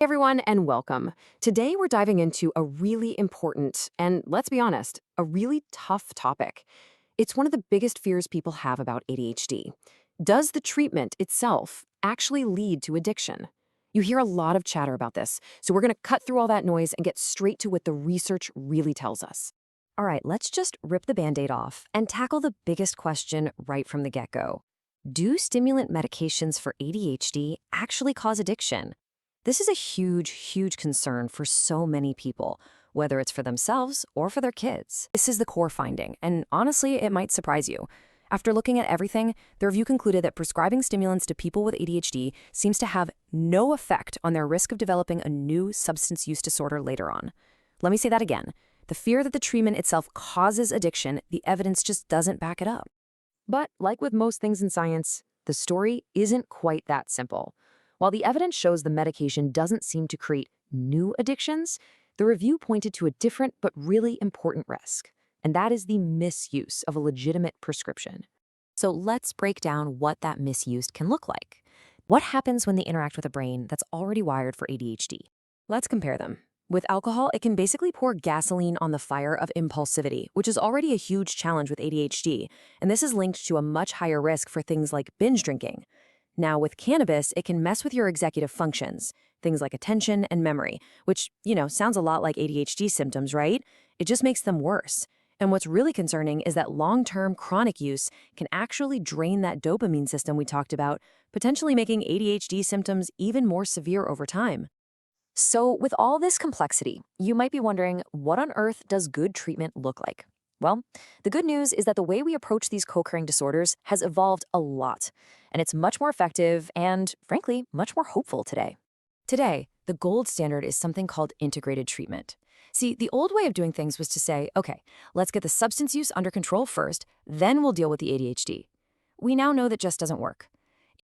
Hey everyone, and welcome. Today we're diving into a really important and, let's be honest, a really tough topic. It's one of the biggest fears people have about ADHD. Does the treatment itself actually lead to addiction? You hear a lot of chatter about this, so we're going to cut through all that noise and get straight to what the research really tells us. All right, let's just rip the band-aid off and tackle the biggest question right from the get-go. Do stimulant medications for ADHD actually cause addiction? This is a huge, huge concern for so many people, whether it's for themselves or for their kids. This is the core finding, and honestly, it might surprise you. After looking at everything, the review concluded that prescribing stimulants to people with ADHD seems to have no effect on their risk of developing a new substance use disorder later on. Let me say that again. The fear that the treatment itself causes addiction, the evidence just doesn't back it up. But like with most things in science, the story isn't quite that simple. While the evidence shows the medication doesn't seem to create new addictions, the review pointed to a different but really important risk, and that is the misuse of a legitimate prescription. So let's break down what that misuse can look like. What happens when they interact with a brain that's already wired for ADHD? Let's compare them. With alcohol, it can basically pour gasoline on the fire of impulsivity, which is already a huge challenge with ADHD, and this is linked to a much higher risk for things like binge drinking. Now, with cannabis, it can mess with your executive functions, things like attention and memory, which, sounds a lot like ADHD symptoms, right? It just makes them worse. And what's really concerning is that long-term chronic use can actually drain that dopamine system we talked about, potentially making ADHD symptoms even more severe over time. So, with all this complexity, you might be wondering, what on earth does good treatment look like? Well, the good news is that the way we approach these co-occurring disorders has evolved a lot, and it's much more effective and, frankly, much more hopeful today. Today, the gold standard is something called integrated treatment. See, the old way of doing things was to say, okay, let's get the substance use under control first, then we'll deal with the ADHD. We now know that just doesn't work.